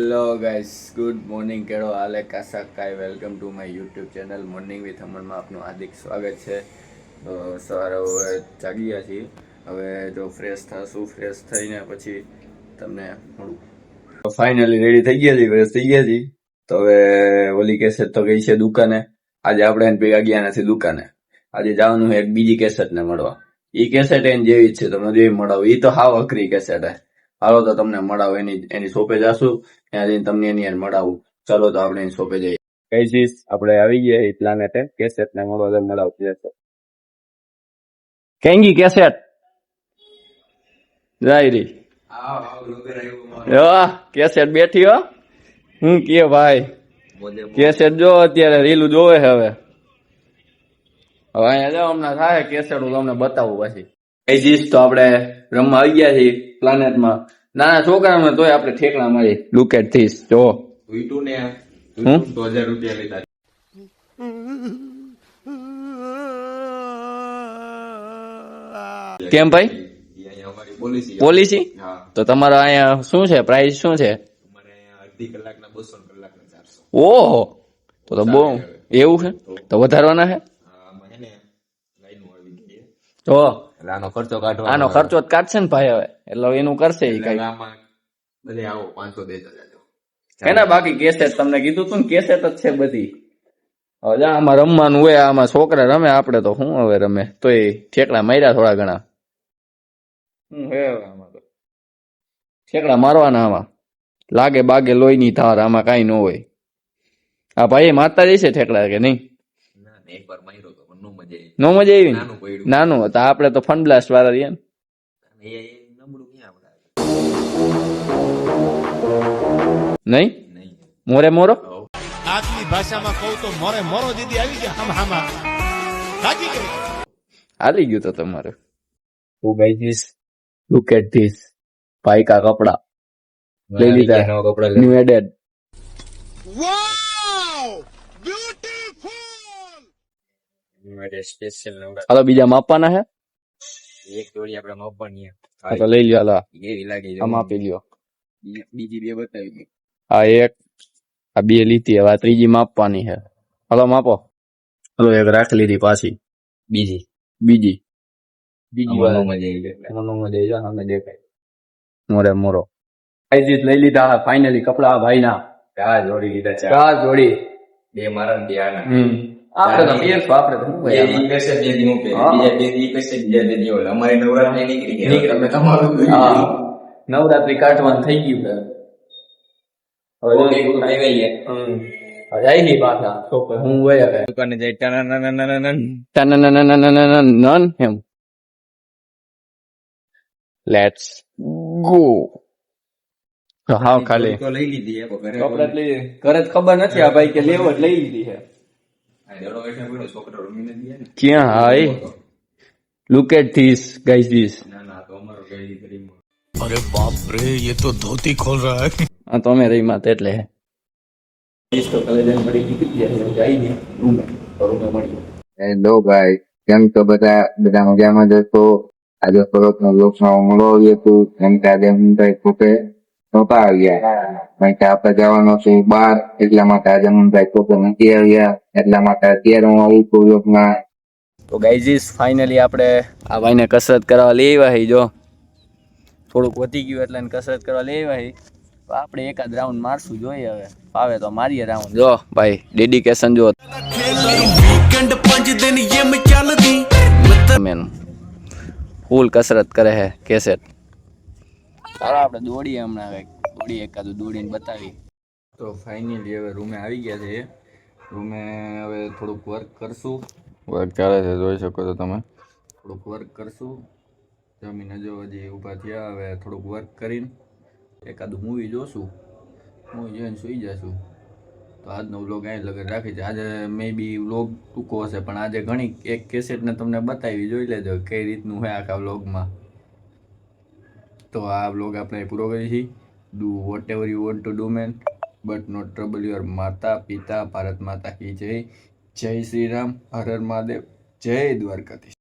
Hello guys, good morning. કેળો હાલે કાસા કાય. Welcome to my YouTube channel morning with અમનમાં આપનું હાર્દિક સ્વાગત છે. તો સવારે હવે જાગી ગયા છીએ. હવે જો ફ્રેશ થશું, ફ્રેશ થઈને પછી તમને મળું. ફાઇનલી રેડી થઈ ગયા છીએ, ફ્રેશ થઈ ગયા છીએ. તો હવે ઓલી કેસેટ તો ગઈ છે દુકાને. આજે આપણે એને ભેગા ગયા નથી દુકાને. આજે જવાનું એક બીજી કેસેટ ને મળવા. એ કેસેટ એને જેવી જ છે, તમને જેવી મળાવો. એ તો હાવ અઘરી કેસેટ હે. હાલો તો તમને મળાવો, એની શોપે જાશું, ત્યાં જઈને તમને એની મળાવું. ચાલો તો આપણે એની શોપે જઈએ. કઈ ચીજ આપણે આવી ગયા એ પ્લાનેટે કેસેટ ને મળાવતી હશે. કેંગી કેસેટ જાય રી કેસેટ બેઠી હો. હું કે ભાઈ કેસેટ જો અત્યારે રીલું જોવે છે. હવે અહીંયા જાઓ, હમણાં થાય કેસેટ હું તમને બતાવું. પછી કઈ ચીજ તો આપણે રમવા આવી ગયા છીએ પ્લાનેટમાં. નાના છોકરાઓને તોય આપણે ઠેકડા મારી. Look at this. જો વીટુ ને 2000 રૂપિયા લીધા. કેમ ભાઈ? પોલિસી? તો તમારો અહીંયા શું છે, પ્રાઇસ શું છે? અમારે અડધી કલાકના 200, કલાકના 400. ઓહો, તો બહુ એવું છે. તો વધારવાના છે. તો આનો ખર્ચો કાઢવાનો. આનો ખર્ચો જ કાઢશે ને ભાઈ. હવે એટલે એનું કરશે એ કઈ. બધે આવો 500 દેજો. એના બાકી કેસેટ તમને કીધું તું ને, કેસેટ જ છે બધી. હવે આમાં રમવાનું હોય, આમાં છોકરા રમે, આપડે તો શું હવે રમે. તો એ ઠેકડા માર્યા થોડા ઘણા. આમાં તો ઠેકડા મારવાના. આમાં લાગે બાગે લોહી ની ધાર, આમાં કઈ ન હોય. આ ભાઈ મારતા જશે ઠેકડા કે નહીં? એકવાર માર્યો તો પણ નો મજા આવી. નો મજા આવી? નાનું હતા આપડે તો ફન બ્લાસ્ટ વાળા રહ્યા ને. નબળું ક્યાં આપડે નહીં. મોરે મોરો આટલી ભાષામાં કહું તો મોરે મોરો દીદી આવી ગયા. હમ હામાં થાકી ગઈ. હાલી ગયું તો તમારે. હું ગઈ ધીસ, લુક એટ ધીસ. ભાઈ કા કપડા લઈ લીધા, ન્યુ એડેડ. વાવ બ્યુટીફુલ. સ્પેશિયલ નવરા. હાલો બીજા માપવાના હે. એક જોડી આપણે માપવાની હા તો લઈ લ્યો. હાલો એવી લાગી આ માપી લ્યો. બીજી બે બતાવી. આ એક, આ બે લીધી. હવે આ ત્રીજી માપવાની છે. હાલો માપો. હાલો એક રાખી લીધી પાછી. બીજી બીજી નો મજા આવી ગઈ. સામે દેખાય મોરે મોરો. લઈ લીધા ફાઇનલી કપડા ભાઈ ના. ચાર જોડી લીધા. ચાર જોડી. બે મારા ને બે આના. આપડે તો પહેરશું. આપડે તો શું બે દી કશે બે દી મૂકે. બીજા બે દી કશે બીજા બે દી ઓલા. અમારે નવરાત્રી નીકળી ગઈ. તમે તમારું નવરાત્રી કાઢવાનું થઈ ગયું છે. હવે જાય નઈ પાછા છોકરા. હું હોય હવે દુકાને જઈ નન એમ. Let's go. હા ખાલી તો લઈ લીધી. કપડા લઈ ઘરે જ ખબર નથી આ ભાઈ કે લેવો જ લઈ લીધી છે. છોકરો રમીને દે ને ક્યાં? Hi look at this guys this. ના ના તો અમારો ગઈ કરી. અરે બાપ રે, ये तो धोती खोल रहा है. આ તો અમે રહી માત એટલે તો કલેજન પડી ગઈ જાય ને રૂમે મળી. હેલો ભાઈ, કેમ તો બધા મજામાં જશો. આજે પરત નો લોકમાં મળો હતું. કેમ કે આજે મુંબઈ કોપે નહોતા આવ્યા. કારણ કે આપણે જવાનો છે બહાર, એટલા માટે આજે મુંબઈ કોપે નથી આવ્યા. એટલા માટે અત્યારે હું આવી છું લોકમાં. તો ગાઈઝીસ ફાઇનલી આપણે આ ભાઈને કસરત કરવા લઈ આવ્યા. જો થોડુંક વધી ગયું એટલે કસરત કરવા લઈ આવ્યા. તો આપણે એકાદ રાઉન્ડ મારશું, જોઈએ હવે ફાવે તો મારીએ રાઉન્ડ. જો ભાઈ ડેડિકેશન જો ફૂલ કસરત કરે છે કેસેટ. ચાલો આપણે દોડીએ હમણાં. દોડીએ એકાદું દોડીને બતાવી. તો ફાઇનલી હવે રૂમે આવી ગયા છે. રૂમે હવે થોડુંક વર્ક કરશું. વર્ક ચાલે છે, જોઈ શકો છો તમે. થોડુંક વર્ક કરશું. જમીને જો હજી ઊભા થયા. હવે થોડુંક વર્ક કરીને એકાદું મૂવી જોશું. મૂવી જોઈને સુઈ જશું. તો આજનો વ્લોગ અહીં લગન રાખી છે. આજે મે બી વ્લોગ ટૂંકો હશે, પણ આજે ઘણી એક કેસેટને તમને બતાવી. જોઈ લેજો કઈ રીતનું હોય આખા વ્લોગમાં. તો આ વ્લોગ આપણે પૂરો કરીએ છીએ. Do whatever you want to do man, but not trouble your માતા પિતા. ભારત માતા કી જય. જય શ્રી રામ. હર હર મહાદેવ. જય દ્વારકાધીશ.